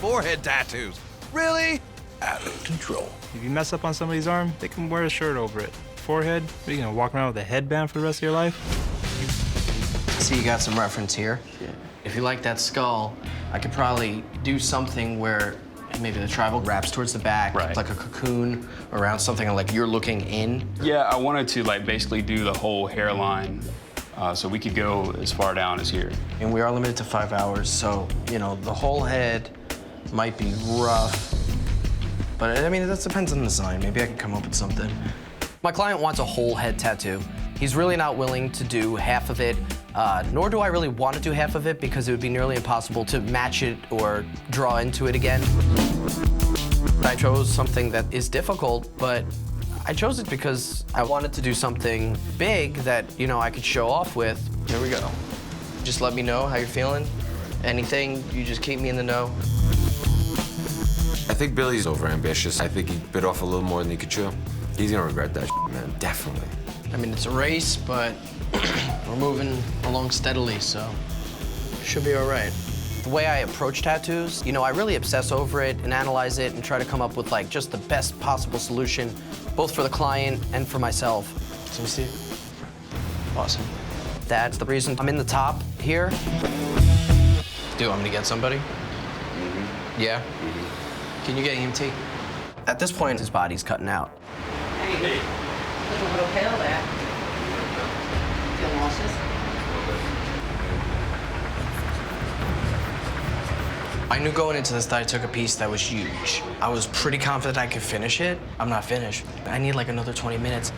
forehead tattoos. Really? Out of control. If you mess up on somebody's arm, they can wear a shirt over it. Forehead, what, are you gonna walk around with a headband for the rest of your life? See, you got some reference here. Yeah. If you like that skull, I could probably do something where maybe the tribal wraps towards the back, Right. like a cocoon around something like you're looking in. Yeah, I wanted to like basically do the whole hairline, so we could go as far down as here. And we are limited to 5 hours, so, you know, the whole head might be rough. But, I mean, that depends on the design. Maybe I can come up with something. My client wants a whole head tattoo. He's really not willing to do half of it, nor do I really want to do half of it because it would be nearly impossible to match it or draw into it again. I chose something that is difficult, but I chose it because I wanted to do something big that, you know, I could show off with. Here we go. Just let me know how you're feeling. Anything, you just keep me in the know. I think Billy's overambitious. I think he bit off a little more than he could chew. He's gonna regret that shit, man, definitely. I mean, it's a race, but we're moving along steadily, so should be all right. The way I approach tattoos, you know, I really obsess over it and analyze it and try to come up with, like, just the best possible solution, both for the client and for myself. So we see. Awesome. That's the reason I'm in the top here. Do you want me to get somebody? Mm-hmm. Yeah? Mm-hmm. Can you get EMT? At this point, his body's cutting out. Hey. Look a little pale there. Feel nauseous? I knew going into this that I took a piece that was huge. I was pretty confident I could finish it. I'm not finished. I need like another 20 minutes.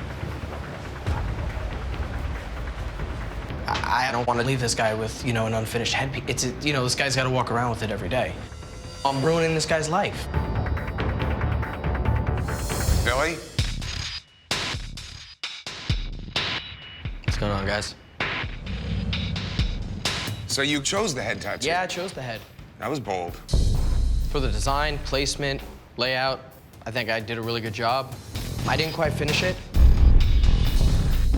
I don't want to leave this guy with, you know, an unfinished headpiece. It's, you know, this guy's got to walk around with it every day. I'm ruining this guy's life. Billy? What's going on, guys? So you chose the head tattoo? Yeah, I chose the head. That was bold. For the design, placement, layout, I think I did a really good job. I didn't quite finish it.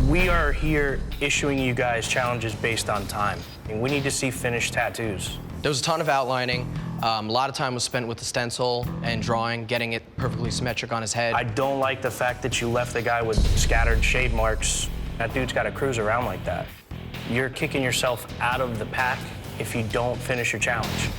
We are here issuing you guys challenges based on time. And we need to see finished tattoos. There was a ton of outlining. A lot of time was spent with the stencil and drawing, getting it perfectly symmetric on his head. I don't like the fact that you left the guy with scattered shade marks. That dude's got to cruise around like that. You're kicking yourself out of the pack if you don't finish your challenge.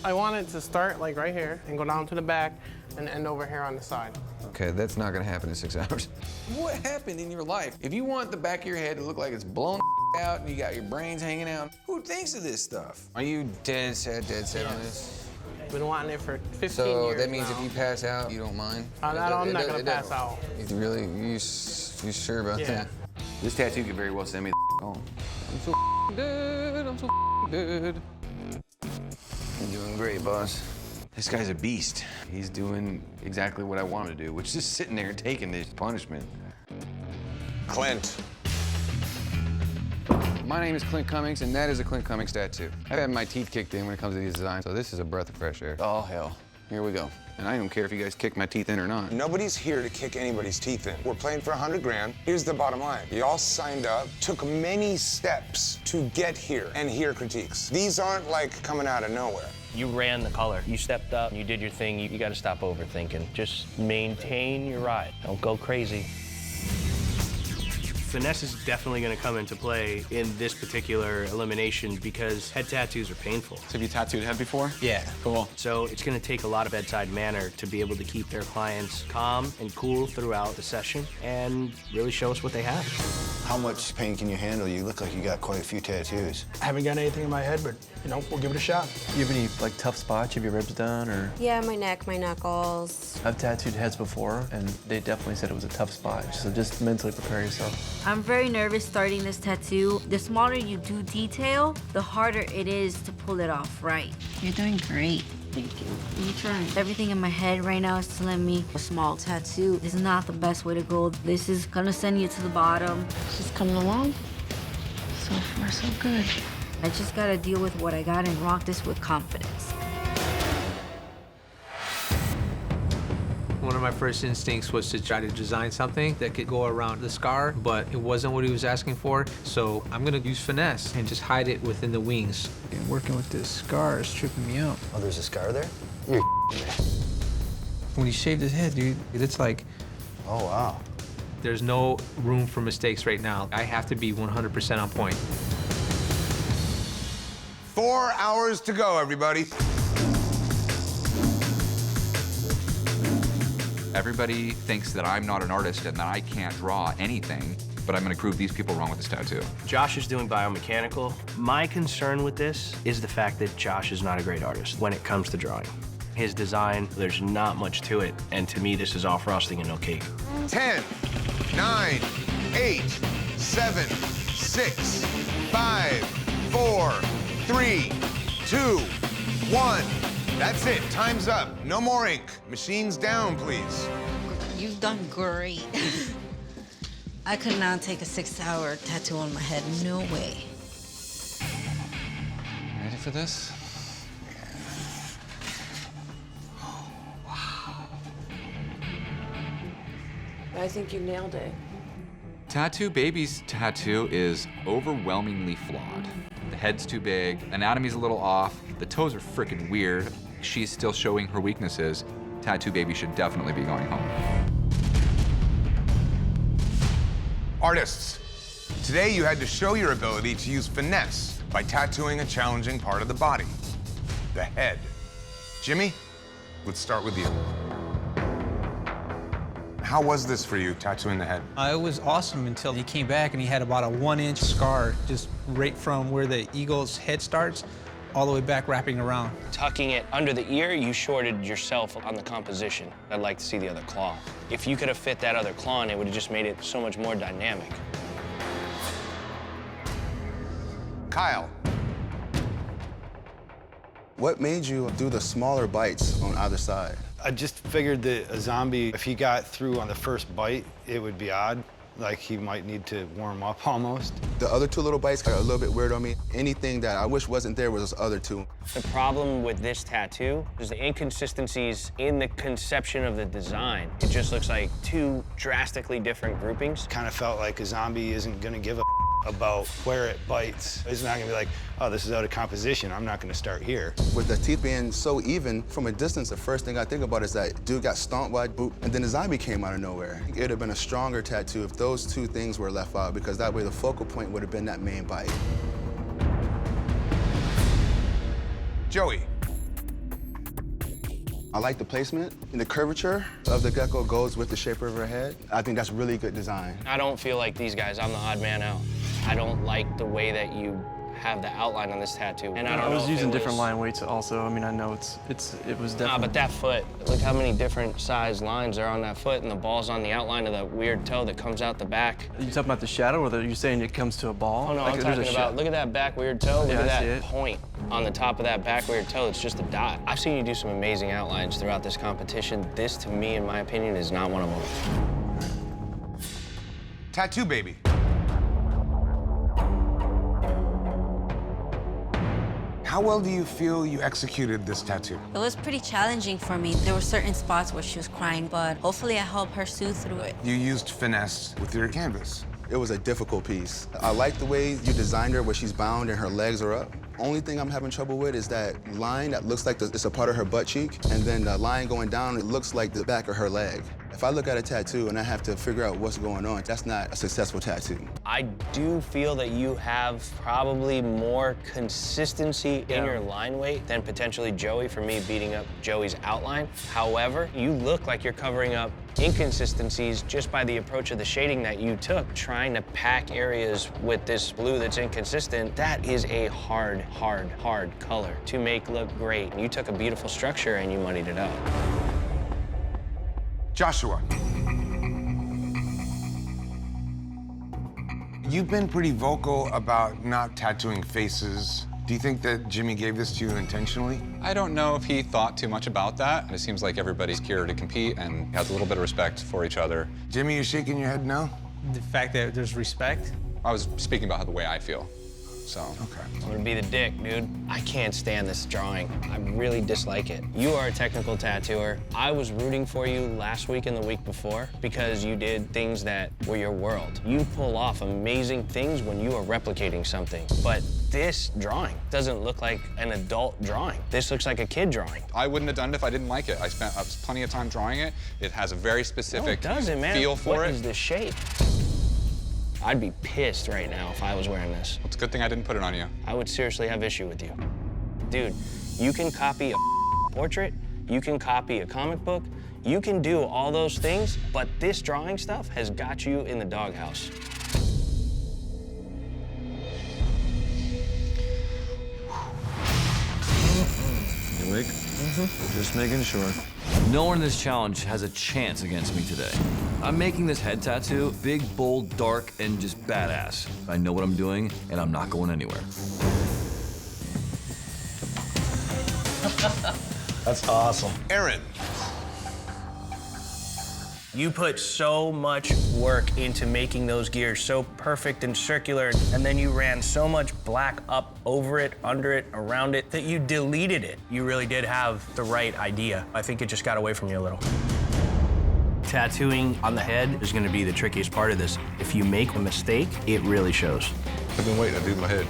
I wanted to start like right here and go down to the back and end over here on the side. Okay, that's not gonna happen in 6 hours. What happened in your life? If you want the back of your head to look like it's blown out and you got your brains hanging out, who thinks of this stuff? Are you dead set on this? Been wanting it for 15 years So that means now. if you pass out, you don't mind? I'm not gonna pass out. You sure about that? This tattoo could very well send me the home. I'm so dead, I'm so dead. You're doing great, boss. This guy's a beast. He's doing exactly what I want him to do, which is just sitting there taking this punishment. Clint. My name is Clint Cummings, and that is a Clint Cummings tattoo. I've had my teeth kicked in when it comes to these designs, so this is a breath of fresh air. Oh, hell. Here we go. And I don't care if you guys kick my teeth in or not. Nobody's here to kick anybody's teeth in. We're playing for 100 grand. Here's the bottom line. You all signed up, took many steps to get here and hear critiques. These aren't like coming out of nowhere. You ran the color. You stepped up, you did your thing. You got to stop overthinking. Just maintain your ride. Don't go crazy. Finesse is definitely going to come into play in this particular elimination because head tattoos are painful. So have you tattooed head before? Yeah. Cool. So it's going to take a lot of bedside manner to be able to keep their clients calm and cool throughout the session and really show us what they have. How much pain can you handle? You look like you got quite a few tattoos. I haven't got anything in my head, but, you know, we'll give it a shot. You have any, like, tough spots? You have your ribs done, or? Yeah, my neck, my knuckles. I've tattooed heads before, and they definitely said it was a tough spot, so just mentally prepare yourself. I'm very nervous starting this tattoo. The smaller you do detail, the harder it is to pull it off right. You're doing great. Thank you. I'm trying. Everything in my head right now is telling me a small tattoo is not the best way to go. This is gonna send you to the bottom. Just coming along. So far, so good. I just gotta deal with what I got and rock this with confidence. One of of my first instincts was to try to design something that could go around the scar, but it wasn't what he was asking for, so I'm gonna use finesse and just hide it within the wings. And working with this scar is tripping me out. Oh, there's a scar there? When he shaved his head, dude, it's like... Oh, wow. There's no room for mistakes right now. I have to be 100% on point. 4 hours to go, everybody. Everybody thinks that I'm not an artist and that I can't draw anything, but I'm gonna prove these people wrong with this tattoo. Josh is doing biomechanical. My concern with this is the fact that Josh is not a great artist when it comes to drawing. His design, there's not much to it, and to me, this is all frosting and no cake. 10, 9, 8, 7, 6, 5, 4, 3, 2, 1. That's it, time's up. No more ink. Machines down, please. You've done great. I could not take a 6-hour tattoo on my head, no way. Ready for this? I think you nailed it. Tattoo Baby's tattoo is overwhelmingly flawed. The head's too big, anatomy's a little off, the toes are freaking weird. She's still showing her weaknesses. Tattoo Baby should definitely be going home. Artists, today you had to show your ability to use finesse by tattooing a challenging part of the body, the head. Jimmy, let's start with you. How was this for you, tattooing the head? It was awesome until he came back and he had about a 1-inch scar just right from where the eagle's head starts all the way back wrapping around. Tucking it under the ear, you shorted yourself on the composition. I'd like to see the other claw. If you could have fit that other claw in, it would have just made it so much more dynamic. Kyle. What made you do the smaller bites on either side? I just figured that a zombie, if he got through on the first bite, it would be odd. Like he might need to warm up almost. The other two little bites are a little bit weird on me. Anything that I wish wasn't there was those other two. The problem with this tattoo is the inconsistencies in the conception of the design. It just looks like two drastically different groupings. Kind of felt like a zombie isn't gonna give a about where it bites. It's not gonna be like, oh, this is out of composition, I'm not gonna start here. With the teeth being so even, from a distance, the first thing I think about is that dude got stomped by a boot, and then the zombie came out of nowhere. It would have been a stronger tattoo if those two things were left out, because that way the focal point would have been that main bite. Joey. I like the placement, and the curvature of the gecko goes with the shape of her head. I think that's really good design. I don't feel like these guys, I'm the odd man out. I don't like the way that you have the outline on this tattoo. And I was using different line weights also. I mean, I know it was definitely... Nah, but that foot, look how many different size lines are on that foot, and the ball's on the outline of that weird toe that comes out the back. Are you talking about the shadow, or are you saying it comes to a ball? Oh, no, like, I'm talking about, look at that back weird toe, look at that point on the top of that back weird toe. It's just a dot. I've seen you do some amazing outlines throughout this competition. This, to me, in my opinion, is not one of them. Tattoo Baby. How well do you feel you executed this tattoo? It was pretty challenging for me. There were certain spots where she was crying, but hopefully I helped her soothe through it. You used finesse with your canvas. It was a difficult piece. I like the way you designed her where she's bound and her legs are up. Only thing I'm having trouble with is that line that looks like it's a part of her butt cheek, and then the line going down, it looks like the back of her leg. If I look at a tattoo and I have to figure out what's going on, that's not a successful tattoo. I do feel that you have probably more consistency in your line weight than potentially Joey, for me beating up Joey's outline. However, you look like you're covering up inconsistencies just by the approach of the shading that you took, trying to pack areas with this blue that's inconsistent. That is a hard, hard, hard color to make look great. You took a beautiful structure and you muddied it up. Joshua. You've been pretty vocal about not tattooing faces. Do you think that Jimmy gave this to you intentionally? I don't know if he thought too much about that. It seems like everybody's here to compete and has a little bit of respect for each other. Jimmy, you're shaking your head no? The fact that there's respect? I was speaking about the way I feel. So. Okay. I'm gonna be the dick, dude. I can't stand this drawing. I really dislike it. You are a technical tattooer. I was rooting for you last week and the week before because you did things that were your world. You pull off amazing things when you are replicating something. But this drawing doesn't look like an adult drawing. This looks like a kid drawing. I wouldn't have done it if I didn't like it. I spent plenty of time drawing it. It has a very specific feel for What it. is the shape? I'd be pissed right now if I was wearing this. It's a good thing I didn't put it on you. I would seriously have issue with you. Dude, you can copy a portrait, you can copy a comic book, you can do all those things, but this drawing stuff has got you in the doghouse. You awake? Just making sure. No one in this challenge has a chance against me today. I'm making this head tattoo big, bold, dark, and just badass. I know what I'm doing, and I'm not going anywhere. That's awesome. Aaron. You put so much work into making those gears so perfect and circular, and then you ran so much black up over it, under it, around it, that you deleted it. You really did have the right idea. I think it just got away from you a little. Tattooing on the head is gonna be the trickiest part of this. If you make a mistake, it really shows. I've been waiting to do my head.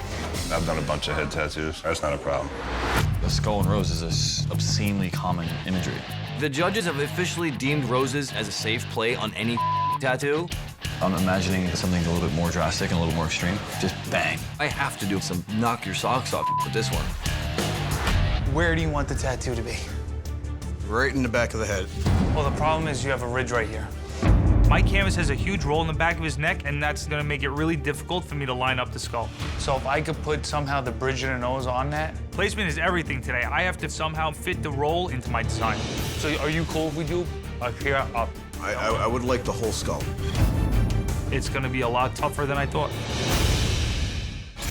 I've done a bunch of head tattoos. That's not a problem. The skull and rose is this obscenely common imagery. The judges have officially deemed roses as a safe play on any tattoo. I'm imagining something a little bit more drastic and a little more extreme. Just bang. I have to do some knock your socks off with this one. Where do you want the tattoo to be? Right in the back of the head. Well, the problem is you have a ridge right here. My canvas has a huge roll in the back of his neck, and that's gonna make it really difficult for me to line up the skull. So if I could put somehow the bridge of the nose on that, placement is everything today. I have to somehow fit the roll into my design. So are you cool if we do up here, up? I would like the whole skull. It's gonna be a lot tougher than I thought.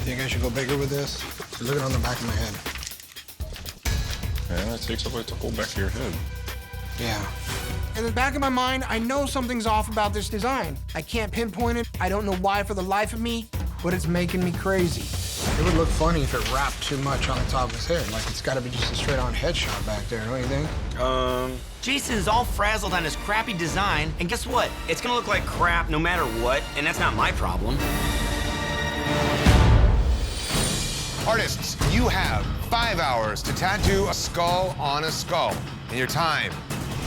Think I should go bigger with this? Look at it on the back of my head. Yeah, it takes up like the whole back of your head. Yeah. In the back of my mind, I know something's off about this design. I can't pinpoint it. I don't know why for the life of me, but it's making me crazy. It would look funny if it wrapped too much on the top of his head. Like it's gotta be just a straight-on headshot back there, don't you think? Jason's all frazzled on his crappy design, and guess what? It's gonna look like crap no matter what, and that's not my problem. Artists, you have 5 hours to tattoo a skull on a skull. And your time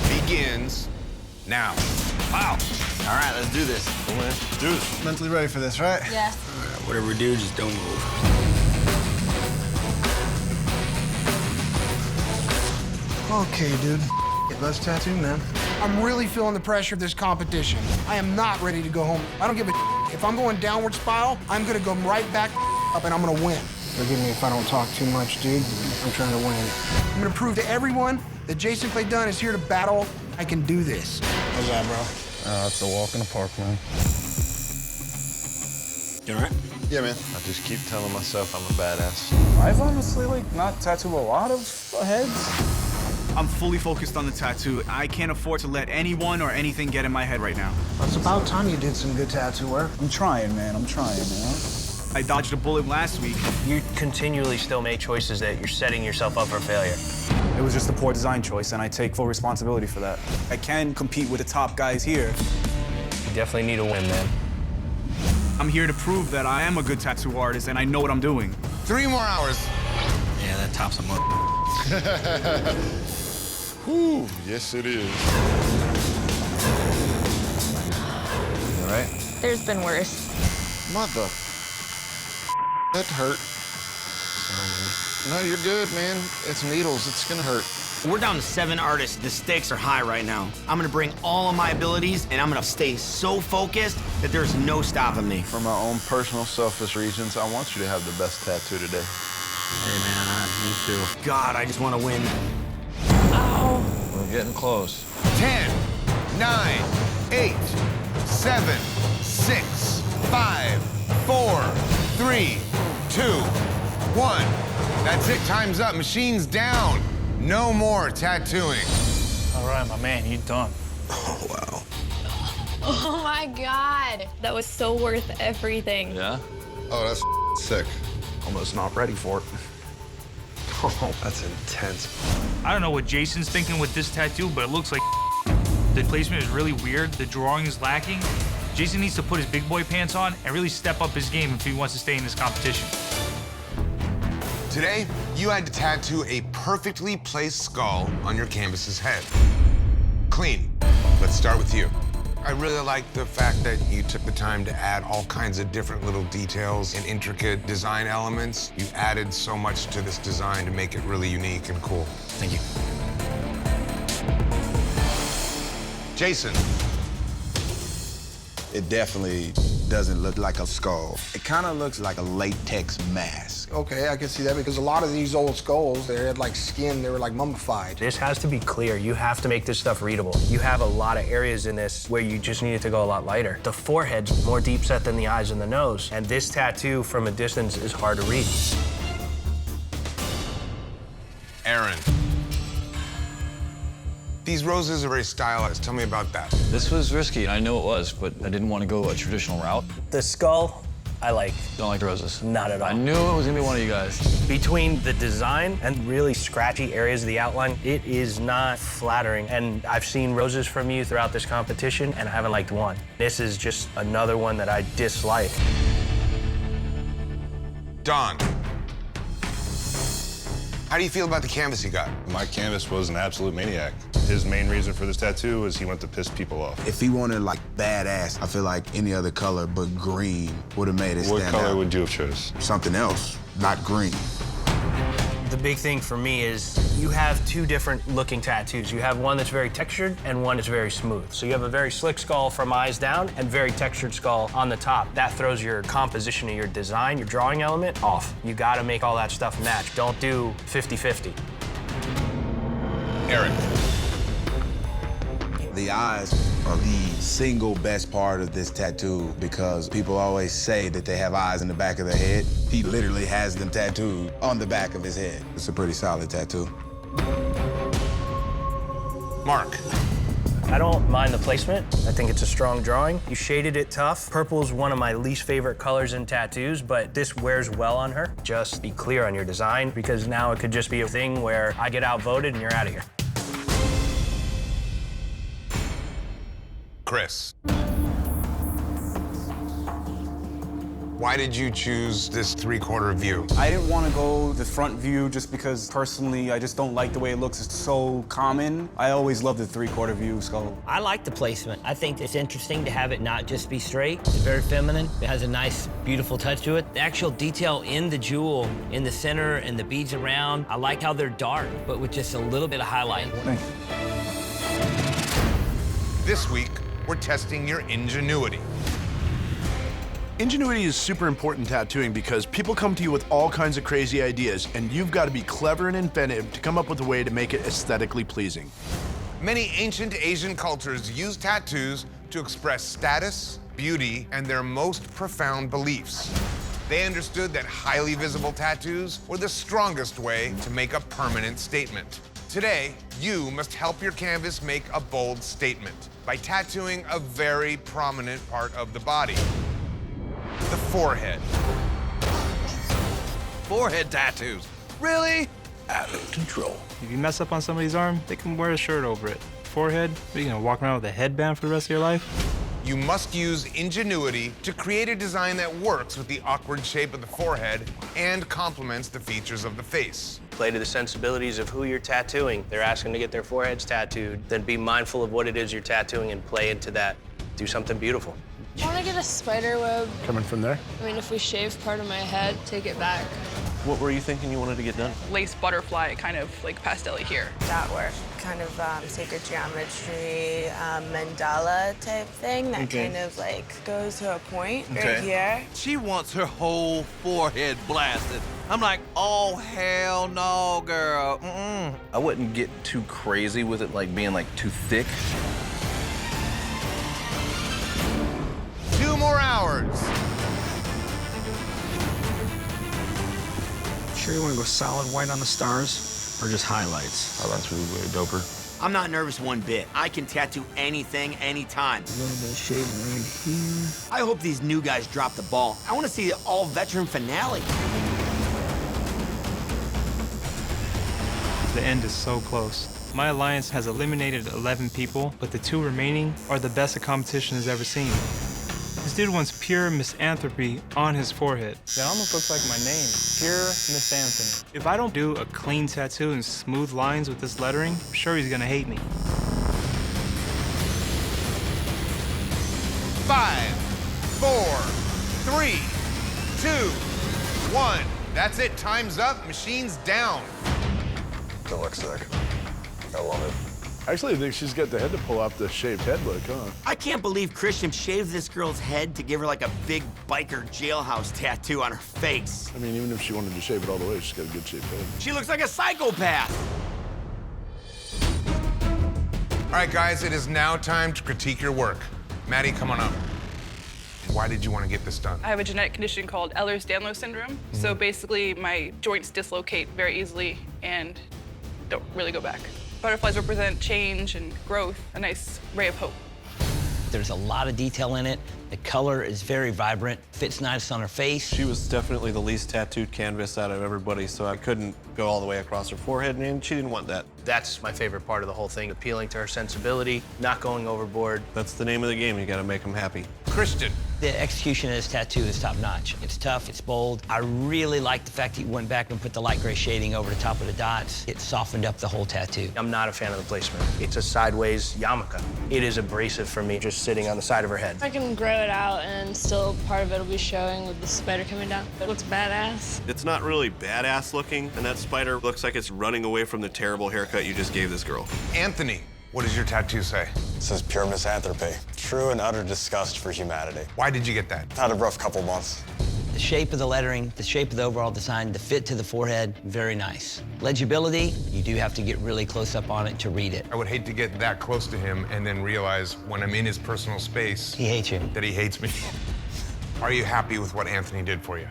begins now. Wow. All right, let's do this. Let's do this. Mentally ready for this, right? Yes. All right, whatever we do, just don't move. Okay, dude. Let's tattoo, man. I'm really feeling the pressure of this competition. I am not ready to go home. I don't give a If I'm going downward spiral, I'm gonna go right back up and I'm gonna win. Forgive me if I don't talk too much, dude. I'm trying to win. I'm gonna prove to everyone that Jason Clay Dunn is here to battle. I can do this. How's that, bro? It's a walk in the park, man. You all right? Yeah, man. I just keep telling myself I'm a badass. I've honestly not tattooed a lot of heads. I'm fully focused on the tattoo. I can't afford to let anyone or anything get in my head right now. Well, it's about time you did some good tattoo work. I'm trying, man. I'm trying, man. I dodged a bullet last week. You continually still make choices that you're setting yourself up for failure. It was just a poor design choice, and I take full responsibility for that. I can compete with the top guys here. You definitely need a win, man. I'm here to prove that I am a good tattoo artist and I know what I'm doing. 3 more hours. Yeah, that tops him up. Whew, yes it is. All right? There's been worse. Mother. That hurt. No, you're good, man. It's needles. It's gonna hurt. We're down to 7 artists. The stakes are high right now. I'm gonna bring all of my abilities, and I'm gonna stay so focused that there's no stopping me. For my own personal selfish reasons, I want you to have the best tattoo today. Hey, man, me too. God, I just want to win. We're getting close. 10, 9, 8, 7, 6, 5, 4, 3, 2, 1. That's it. Time's up. Machine's down. No more tattooing. All right, my man, you done. Oh, wow. Oh my God. That was so worth everything. Yeah? Oh, that's sick. almost not ready for it. Oh, that's intense. I don't know what Jason's thinking with this tattoo, but it looks like the placement is really weird. The drawing is lacking. Jason needs to put his big boy pants on and really step up his game if he wants to stay in this competition. Today, you had to tattoo a perfectly placed skull on your canvas's head. Clean. Let's start with you. I really like the fact that you took the time to add all kinds of different little details and intricate design elements. You added so much to this design to make it really unique and cool. Thank you. Jason. It definitely doesn't look like a skull. It kind of looks like a latex mask. Okay, I can see that because a lot of these old skulls, they had like skin, they were like mummified. This has to be clear. You have to make this stuff readable. You have a lot of areas in this where you just need it to go a lot lighter. The forehead's more deep set than the eyes and the nose, and this tattoo from a distance is hard to read. Aaron. These roses are very stylized. Tell me about that. This was risky, and I know it was, but I didn't want to go a traditional route. The skull, I like. Don't like the roses. Not at all. I knew it was gonna be one of you guys. Between the design and really scratchy areas of the outline, it is not flattering. And I've seen roses from you throughout this competition, and I haven't liked one. This is just another one that I dislike. Don. How do you feel about the canvas you got? My canvas was an absolute maniac. His main reason for this tattoo was he wanted to piss people off. If he wanted like badass, I feel like any other color but green would have made it stand out. What color would you have chose? Something else, not green. The big thing for me is you have two different looking tattoos. You have one that's very textured and one that's very smooth. So you have a very slick skull from eyes down and very textured skull on the top. That throws your composition of your design, your drawing element off. You gotta make all that stuff match. Don't do 50-50. Eric. The eyes are the single best part of this tattoo because people always say that they have eyes in the back of their head. He literally has them tattooed on the back of his head. It's a pretty solid tattoo. Mark. I don't mind the placement. I think it's a strong drawing. You shaded it tough. Purple is one of my least favorite colors in tattoos, but this wears well on her. Just be clear on your design because now it could just be a thing where I get outvoted and you're out of here. Chris. Why did you choose this 3/4 view? I didn't want to go the front view just because personally I just don't like the way it looks. It's so common. I always loved the 3/4 view skull. I like the placement. I think it's interesting to have it not just be straight. It's very feminine. It has a nice, beautiful touch to it. The actual detail in the jewel, in the center, and the beads around, I like how they're dark, but with just a little bit of highlight. This week, we're testing your ingenuity. Ingenuity is super important in tattooing because people come to you with all kinds of crazy ideas, and you've got to be clever and inventive to come up with a way to make it aesthetically pleasing. Many ancient Asian cultures used tattoos to express status, beauty, and their most profound beliefs. They understood that highly visible tattoos were the strongest way to make a permanent statement. Today, you must help your canvas make a bold statement by tattooing a very prominent part of the body, the forehead. Forehead tattoos, really? Out of control. If you mess up on somebody's arm, they can wear a shirt over it. Forehead, are you gonna walk around with a headband for the rest of your life? You must use ingenuity to create a design that works with the awkward shape of the forehead and complements the features of the face. Play to the sensibilities of who you're tattooing. They're asking to get their foreheads tattooed. Then be mindful of what it is you're tattooing and play into that. Do something beautiful. I want to get a spider web. Coming from there? I mean, if we shave part of my head, take it back. What were you thinking you wanted to get done? Lace butterfly, kind of like pastel-y here. That work, kind of sacred geometry, mandala type thing that kind of like goes to a point right here. She wants her whole forehead blasted. I'm like, oh, hell no, girl. Mm-mm. I wouldn't get too crazy with it, like being like too thick. 2 more hours. Sure you want to go solid white on the stars or just highlights? Oh, that's really way doper. I'm not nervous one bit. I can tattoo anything, anytime. A little bit of shading right here. I hope these new guys drop the ball. I want to see the all-veteran finale. The end is so close. My alliance has eliminated 11 people, but the 2 remaining are the best the competition has ever seen. This dude wants pure misanthropy on his forehead. That almost looks like my name, Pure Misanthropy. If I don't do a clean tattoo and smooth lines with this lettering, I'm sure he's gonna hate me. 5, 4, 3, 2, 1. That's it. Time's up. Machine's down. That looks sick. I love it. Actually, I think she's got the head to pull off the shaved head look, huh? I can't believe Christian shaved this girl's head to give her like a big biker jailhouse tattoo on her face. I mean, even if she wanted to shave it all the way, she's got a good shaved head. She looks like a psychopath. All right, guys, it is now time to critique your work. Maddie, come on up. Why did you want to get this done? I have a genetic condition called Ehlers-Danlos syndrome. So basically, my joints dislocate very easily and don't really go back. Butterflies represent change and growth, a nice ray of hope. There's a lot of detail in it. The color is very vibrant, fits nice on her face. She was definitely the least tattooed canvas out of everybody, so I couldn't go all the way across her forehead, and she didn't want that. That's my favorite part of the whole thing, appealing to her sensibility, not going overboard. That's the name of the game. You gotta make them happy. Christian. The execution of this tattoo is top-notch. It's tough, it's bold. I really like the fact that you went back and put the light gray shading over the top of the dots. It softened up the whole tattoo. I'm not a fan of the placement. It's a sideways yarmulke. It is abrasive for me, just sitting on the side of her head. I can grow it out and still part of it will be showing with the spider coming down. It looks badass. It's not really badass looking, and that spider looks like it's running away from the terrible haircut you just gave this girl. Anthony, what does your tattoo say? It says pure misanthropy. True and utter disgust for humanity. Why did you get that? Had a rough couple months. The shape of the lettering, the shape of the overall design, the fit to the forehead, very nice. Legibility, you do have to get really close up on it to read it. I would hate to get that close to him and then realize when I'm in his personal space... He hates you. ...that he hates me. Are you happy with what Anthony did for you?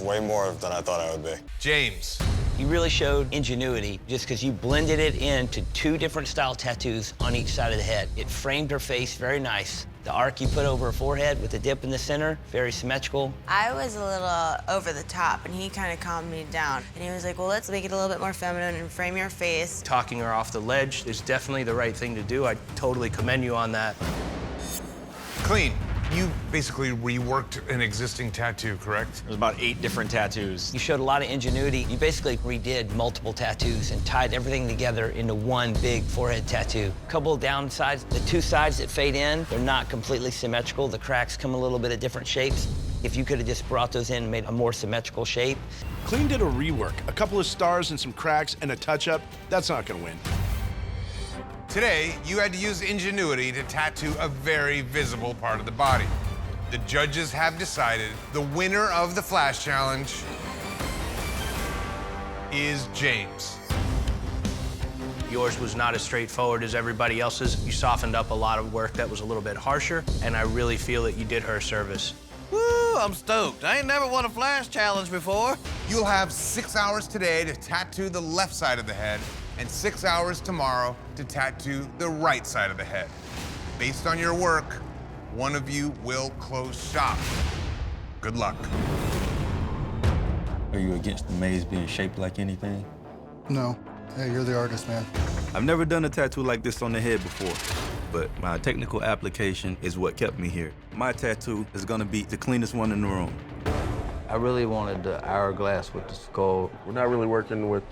Way more than I thought I would be. James. You really showed ingenuity just because you blended it into 2 different style tattoos on each side of the head. It framed her face very nice. The arc you put over her forehead with the dip in the center, very symmetrical. I was a little over the top, and he kind of calmed me down. And he was like, well, let's make it a little bit more feminine and frame your face. Talking her off the ledge is definitely the right thing to do. I totally commend you on that. Clean. You basically reworked an existing tattoo, correct? There's about 8 different tattoos. You showed a lot of ingenuity. You basically redid multiple tattoos and tied everything together into one big forehead tattoo. Couple of downsides, the 2 sides that fade in, they're not completely symmetrical. The cracks come a little bit of different shapes. If you could have just brought those in and made a more symmetrical shape. Clean did a rework, a couple of stars and some cracks and a touch-up. That's not gonna win. Today, you had to use ingenuity to tattoo a very visible part of the body. The judges have decided the winner of the Flash Challenge is James. Yours was not as straightforward as everybody else's. You softened up a lot of work that was a little bit harsher, and I really feel that you did her a service. Woo, I'm stoked. I ain't never won a Flash Challenge before. You'll have 6 hours today to tattoo the left side of the head and 6 hours tomorrow to tattoo the right side of the head. Based on your work, one of you will close shop. Good luck. Are you against the maze being shaped like anything? No. Hey, you're the artist, man. I've never done a tattoo like this on the head before, but my technical application is what kept me here. My tattoo is gonna be the cleanest one in the room. I really wanted the hourglass with the skull. We're not really working with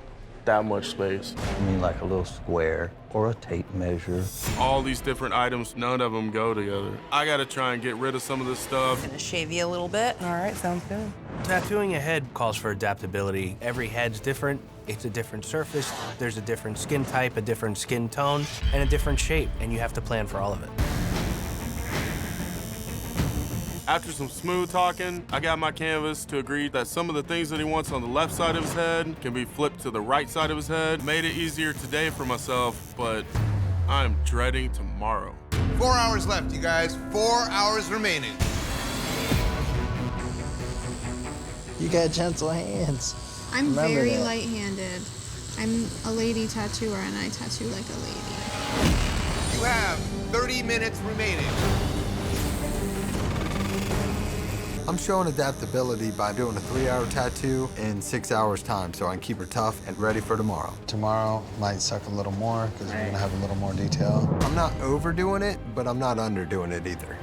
that much space. I mean, like a little square or a tape measure. All these different items, none of them go together. I gotta try and get rid of some of this stuff. Gonna shave you a little bit. All right, sounds good. Tattooing a head calls for adaptability. Every head's different. It's a different surface. There's a different skin type, a different skin tone, and a different shape, and you have to plan for all of it. After some smooth talking, I got my canvas to agree that some of the things that he wants on the left side of his head can be flipped to the right side of his head. Made it easier today for myself, but I'm dreading tomorrow. 4 hours left, you guys. 4 hours remaining. You got gentle hands. I'm Remember very that. light-handed. I'm a lady tattooer, and I tattoo like a lady. You have 30 minutes remaining. I'm showing adaptability by doing a 3-hour tattoo in 6 hours time so I can keep her tough and ready for tomorrow. Tomorrow might suck a little more because we're gonna have a little more detail. I'm not overdoing it, but I'm not underdoing it either.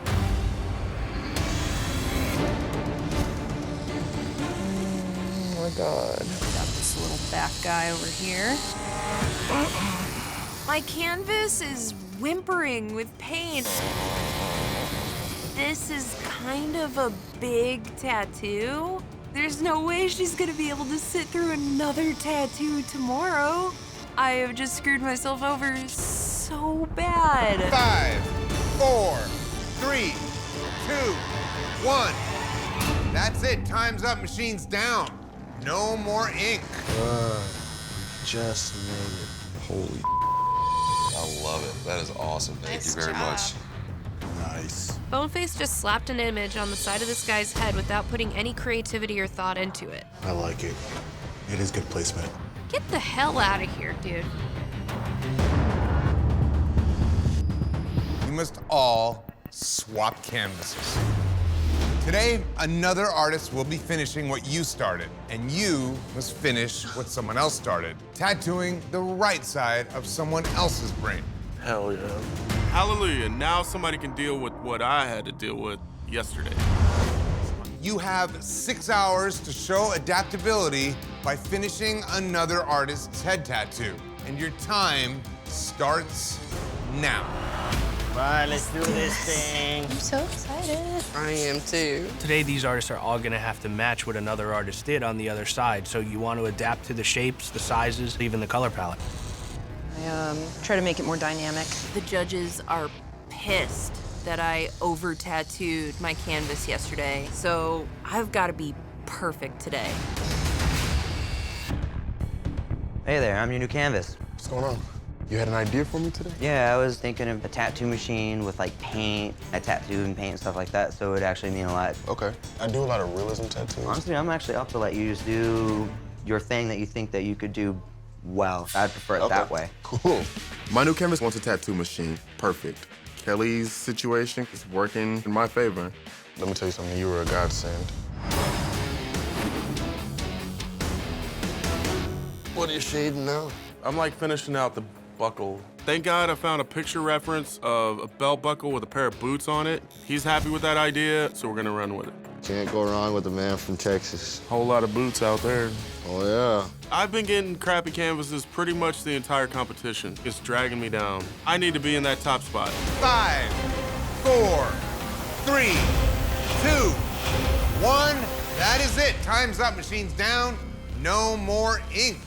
Oh my God. Got this little back guy over here. My canvas is whimpering with pain. This is kind of a big tattoo. There's no way she's gonna be able to sit through another tattoo tomorrow. I have just screwed myself over so bad. 5, 4, 3, 2, 1. That's it. Time's up. Machine's down. No more ink. Just made it. Holy I love it. That is awesome. Thank you very much. Nice. Boneface just slapped an image on the side of this guy's head without putting any creativity or thought into it. I like it. It is good placement. Get the hell out of here, dude. You must all swap canvases. Today, another artist will be finishing what you started, and you must finish what someone else started, tattooing the right side of someone else's brain. Hell yeah. Hallelujah. Now somebody can deal with what I had to deal with yesterday. You have 6 hours to show adaptability by finishing another artist's head tattoo, and your time starts now. All right, let's do this thing. I'm so excited. I am too. Today, these artists are all gonna have to match what another artist did on the other side. So you want to adapt to the shapes, the sizes, even the color palette. I try to make it more dynamic. The judges are pissed that I over-tattooed my canvas yesterday, so I've got to be perfect today. Hey there, I'm your new canvas. What's going on? You had an idea for me today? Yeah, I was thinking of a tattoo machine with like paint, a tattoo and paint and stuff like that, so it would actually mean a lot. Okay. I do a lot of realism tattoos. Honestly, I'm actually up to let you just do your thing that you think that you could do well. I'd prefer it that way. Cool. My new canvas wants a tattoo machine. Perfect. Kelly's situation is working in my favor. Let me tell you something, you were a godsend. What are you shading now? I'm like finishing out the buckle. Thank God I found a picture reference of a belt buckle with a pair of boots on it. He's happy with that idea, so we're gonna run with it. Can't go wrong with a man from Texas. Whole lot of boots out there. Oh, yeah. I've been getting crappy canvases pretty much the entire competition. It's dragging me down. I need to be in that top spot. 5, 4, 3, 2, 1. That is it. Time's up. Machine's down. No more ink.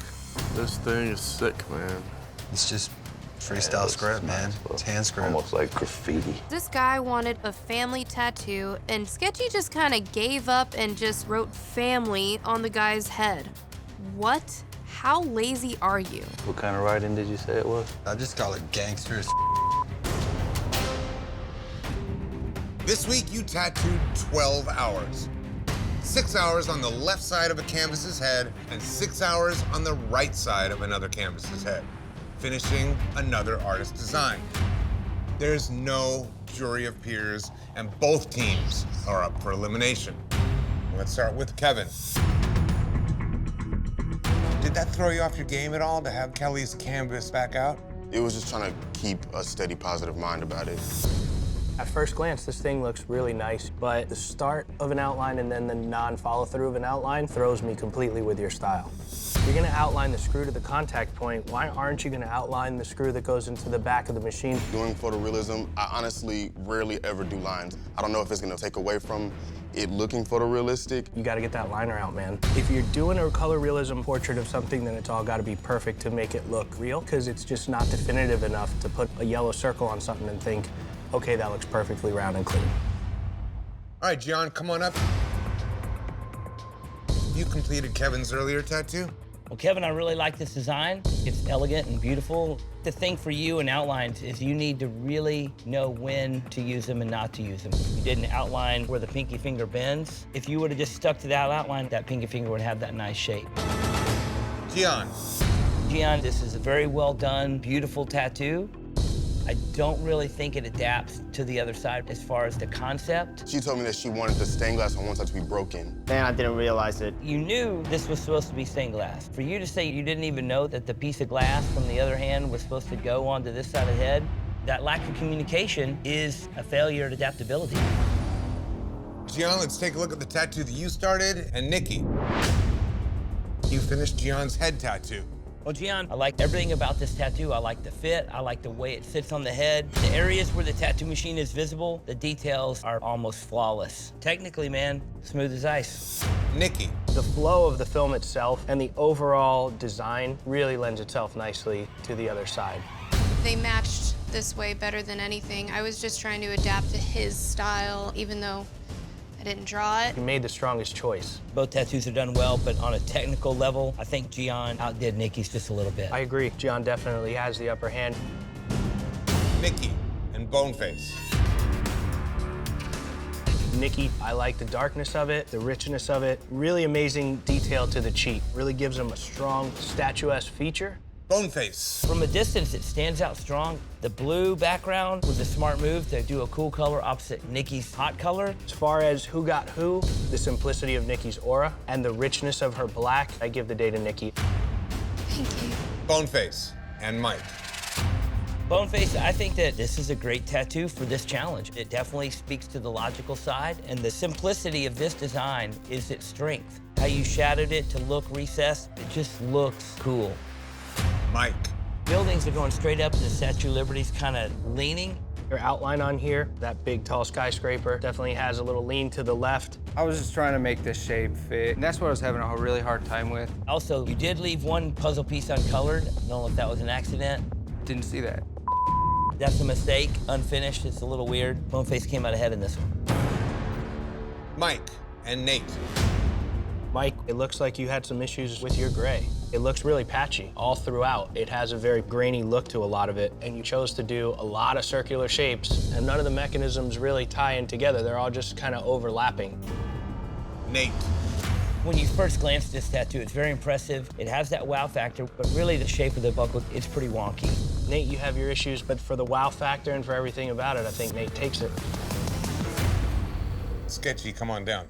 This thing is sick, man. It's just freestyle script, man. It's hand script. Almost like graffiti. This guy wanted a family tattoo, and Sketchy just kind of gave up and just wrote family on the guy's head. What? How lazy are you? What kind of writing did you say it was? I just call it gangsters. This week, you tattooed 12 hours. 6 hours on the left side of a canvas's head and 6 hours on the right side of another canvas's head, finishing another artist's design. There's no jury of peers, and both teams are up for elimination. Let's start with Kevin. Did that throw you off your game at all to have Kelly's canvas back out? It was just trying to keep a steady, positive mind about it. At first glance, this thing looks really nice, but the start of an outline and then the non-follow-through of an outline throws me completely with your style. If you're gonna outline the screw to the contact point, why aren't you gonna outline the screw that goes into the back of the machine? Doing photorealism, I honestly rarely ever do lines. I don't know if it's gonna take away from it looking photorealistic. You gotta get that liner out, man. If you're doing a color realism portrait of something, then it's all gotta be perfect to make it look real, because it's just not definitive enough to put a yellow circle on something and think, okay, that looks perfectly round and clean. All right, Gian, come on up. You completed Kevin's earlier tattoo? Well, Kevin, I really like this design. It's elegant and beautiful. The thing for you in outlines is you need to really know when to use them and not to use them. You did an outline where the pinky finger bends. If you would have just stuck to that outline, that pinky finger would have that nice shape. Gian. Gian, this is a very well done, beautiful tattoo. I don't really think it adapts to the other side as far as the concept. She told me that she wanted the stained glass on one side to be broken. Man, I didn't realize it. You knew this was supposed to be stained glass. For you to say you didn't even know that the piece of glass from the other hand was supposed to go onto this side of the head, that lack of communication is a failure at adaptability. Gian, let's take a look at the tattoo that you started, and Nikki. You finished Gian's head tattoo. Well, Gian, I like everything about this tattoo. I like the fit. I like the way it sits on the head. The areas where the tattoo machine is visible, the details are almost flawless. Technically, man, smooth as ice. Nikki. The flow of the film itself and the overall design really lends itself nicely to the other side. They matched this way better than anything. I was just trying to adapt to his style, even though I didn't draw it. You made the strongest choice. Both tattoos are done well, but on a technical level, I think Gian outdid Nikki's just a little bit. I agree. Gian definitely has the upper hand. Nikki and Boneface. Nikki, I like the darkness of it, the richness of it. Really amazing detail to the cheek. Really gives him a strong, statuesque feature. Boneface. From a distance, it stands out strong. The blue background was a smart move to do a cool color opposite Nikki's hot color. As far as who got who, the simplicity of Nikki's aura and the richness of her black, I give the day to Nikki. Thank you. Boneface and Mike. Boneface, I think that this is a great tattoo for this challenge. It definitely speaks to the logical side, and the simplicity of this design is its strength. How you shadowed it to look recessed, it just looks cool. Mike. Buildings are going straight up, and the Statue of Liberty's kind of leaning. Your outline on here, that big, tall skyscraper, definitely has a little lean to the left. I was just trying to make this shape fit, and that's what I was having a really hard time with. Also, you did leave one puzzle piece uncolored. I don't know if that was an accident. Didn't see that. That's a mistake, unfinished, it's a little weird. Boneface came out ahead in this one. Mike and Nate. Mike, it looks like you had some issues with your gray. It looks really patchy all throughout. It has a very grainy look to a lot of it, and you chose to do a lot of circular shapes, and none of the mechanisms really tie in together. They're all just kind of overlapping. Nate. When you first glance at this tattoo, it's very impressive. It has that wow factor, but really the shape of the buckle, it's pretty wonky. Nate, you have your issues, but for the wow factor and for everything about it, I think Nate takes it. Sketchy, come on down.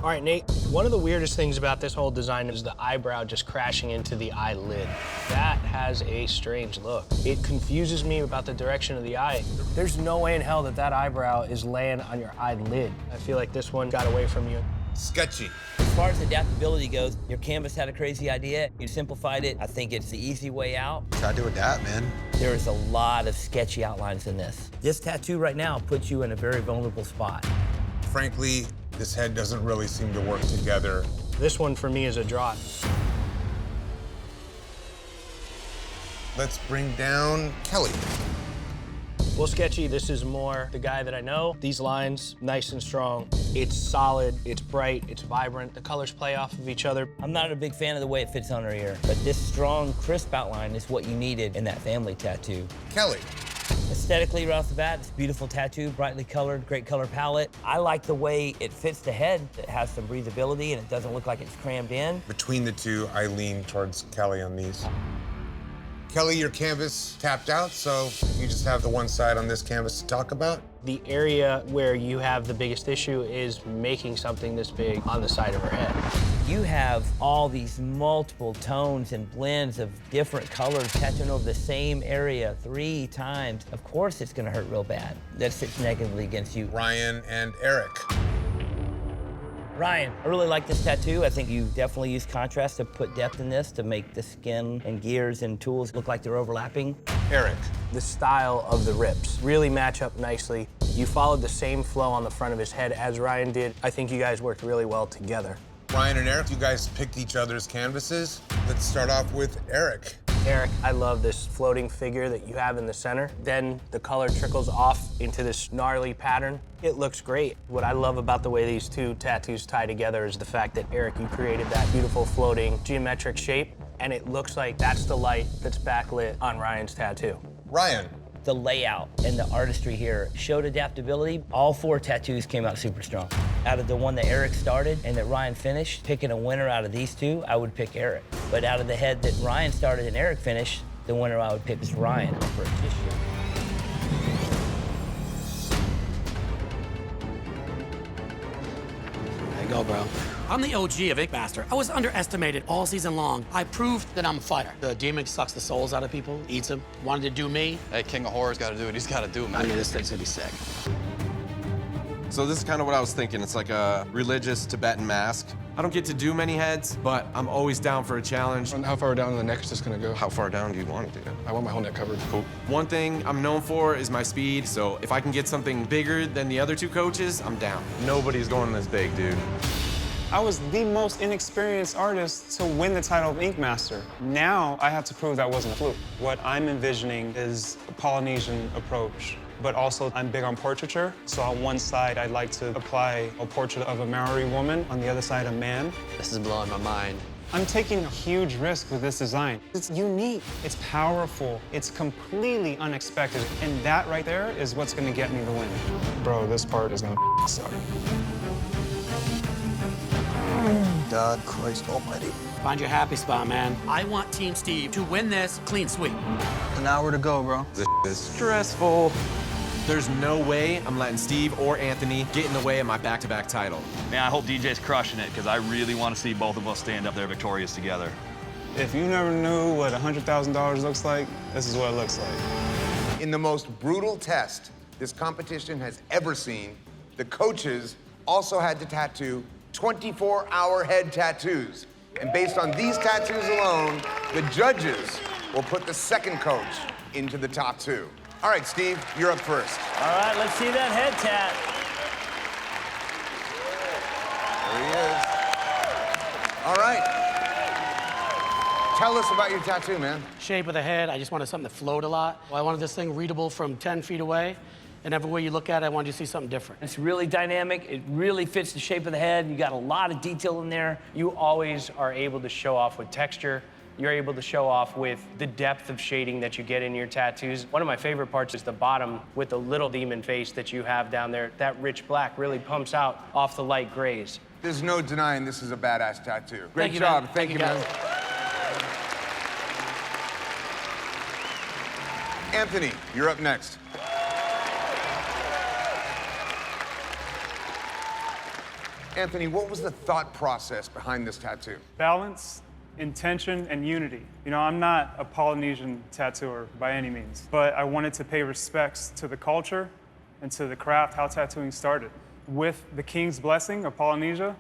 All right, Nate, one of the weirdest things about this whole design is the eyebrow just crashing into the eyelid. That has a strange look. It confuses me about the direction of the eye. There's no way in hell that that eyebrow is laying on your eyelid. I feel like this one got away from you. Sketchy. As far as adaptability goes, your canvas had a crazy idea. You simplified it. I think it's the easy way out. Try to adapt, man. There is a lot of sketchy outlines in this. This tattoo right now puts you in a very vulnerable spot. Frankly, this head doesn't really seem to work together. This one for me is a draught. Let's bring down Kelly. Well, Sketchy, this is more the guy that I know. These lines, nice and strong. It's solid, it's bright, it's vibrant. The colors play off of each other. I'm not a big fan of the way it fits on her ear, but this strong, crisp outline is what you needed in that family tattoo. Kelly. Aesthetically, right off the bat, it's a beautiful tattoo, brightly colored, great color palette. I like the way it fits the head. It has some breathability and it doesn't look like it's crammed in. Between the two, I lean towards Kelly on these. Kelly, your canvas tapped out, so you just have the one side on this canvas to talk about? The area where you have the biggest issue is making something this big on the side of her head. You have all these multiple tones and blends of different colors tattooing over the same area 3 times. Of course it's gonna hurt real bad. That sits negatively against you. Ryan and Eric. Ryan, I really like this tattoo. I think you definitely use contrast to put depth in this to make the skin and gears and tools look like they're overlapping. Eric. The style of the rips really match up nicely. You followed the same flow on the front of his head as Ryan did. I think you guys worked really well together. Ryan and Eric, you guys picked each other's canvases. Let's start off with Eric. Eric, I love this floating figure that you have in the center. Then the color trickles off into this gnarly pattern. It looks great. What I love about the way these two tattoos tie together is the fact that, Eric, you created that beautiful floating geometric shape, and it looks like that's the light that's backlit on Ryan's tattoo. Ryan. The layout and the artistry here showed adaptability. All 4 tattoos came out super strong. Out of the one that Eric started and that Ryan finished, picking a winner out of these 2, I would pick Eric. But out of the head that Ryan started and Eric finished, The winner I would pick is Ryan for a tissue. There you go, bro. I'm the OG of Ink Master. I was underestimated all season long. I proved that I'm a fighter. The demon sucks the souls out of people, eats them. Wanted to do me. Hey, King of Horror's got to do what he's got to do, man. I mean, this thing's gonna be sick. So this is kind of what I was thinking. It's like a religious Tibetan mask. I don't get to do many heads, but I'm always down for a challenge. And how far down in the neck is this gonna go? How far down do you want it to go? I want my whole neck covered. Cool. One thing I'm known for is my speed, so if I can get something bigger than the other two coaches, I'm down. Nobody's going this big, dude. I was the most inexperienced artist to win the title of Ink Master. Now I have to prove that wasn't a fluke. What I'm envisioning is a Polynesian approach, but also I'm big on portraiture. So on one side, I'd like to apply a portrait of a Maori woman, on the other side, a man. This is blowing my mind. I'm taking a huge risk with this design. It's unique, it's powerful, it's completely unexpected, and that right there is what's gonna get me the win. Bro, this part is gonna suck. God Christ almighty. Find your happy spot, man. I want Team Steve to win this clean sweep. An hour to go, bro. This is stressful. There's no way I'm letting Steve or Anthony get in the way of my back-to-back title. Man, I hope DJ's crushing it, because I really want to see both of us stand up there victorious together. If you never knew what $100,000 looks like, this is what it looks like. In the most brutal test this competition has ever seen, the coaches also had to tattoo 24-hour head tattoos. And based on these tattoos alone, the judges will put the second coach into the top two. All right, Steve, you're up first. All right, let's see that head tat. There he is. All right. Tell us about your tattoo, man. Shape of the head, I just wanted something that flowed a lot. I wanted this thing readable from 10 feet away. And everywhere you look at it, I wanted you to see something different. It's really dynamic. It really fits the shape of the head. You got a lot of detail in there. You always are able to show off with texture. You're able to show off with the depth of shading that you get in your tattoos. One of my favorite parts is the bottom with the little demon face that you have down there. That rich black really pumps out off the light grays. There's no denying this is a badass tattoo. Great Thank you, job. man. Thank you, man. Anthony, you're up next. Anthony, what was the thought process behind this tattoo? Balance, intention, and unity. You know, I'm not a Polynesian tattooer by any means, but I wanted to pay respects to the culture and to the craft, how tattooing started. With the king's blessing of Polynesia,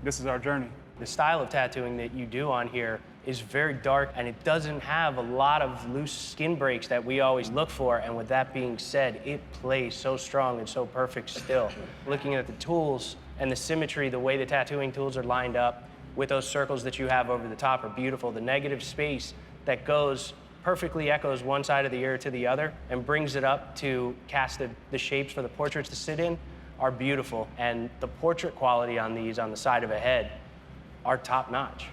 this is our journey. The style of tattooing that you do on here is very dark, and it doesn't have a lot of loose skin breaks that we always look for. And with that being said, it plays so strong and so perfect still. Looking at the tools and the symmetry, the way the tattooing tools are lined up with those circles that you have over the top are beautiful. The negative space that goes perfectly echoes one side of the ear to the other and brings it up to cast the shapes for the portraits to sit in are beautiful. And the portrait quality on these on the side of a head are top notch.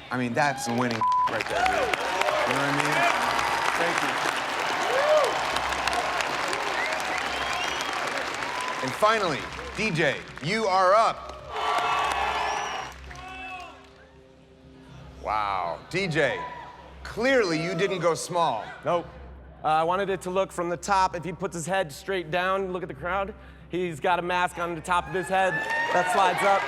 I mean, that's winning right there, dude. You know what I mean? Thank you. And finally, DJ, you are up. Wow, DJ, clearly you didn't go small. Nope. I wanted it to look from the top. If he puts his head straight down, look at the crowd. He's got a mask on the top of his head that slides up.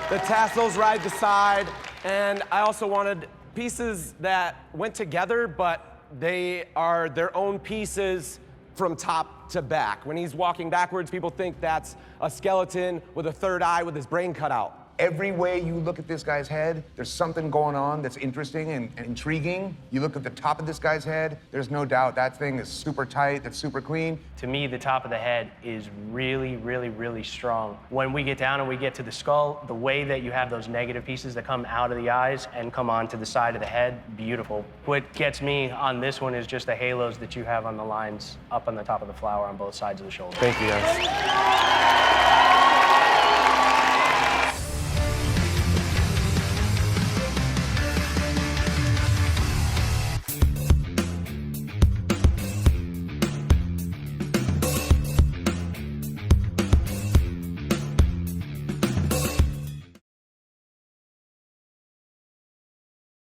The tassels ride the side. And I also wanted pieces that went together, but they are their own pieces from top to back. When he's walking backwards, people think that's a skeleton with a third eye with his brain cut out. Every way you look at this guy's head, there's something going on that's interesting and intriguing. You look at the top of this guy's head, there's no doubt that thing is super tight, that's super clean. To me, the top of the head is really, really, really strong. When we get down and we get to the skull, the way that you have those negative pieces that come out of the eyes and come onto the side of the head, beautiful. What gets me on this one is just the halos that you have on the lines up on the top of the flower on both sides of the shoulder. Thank you, guys.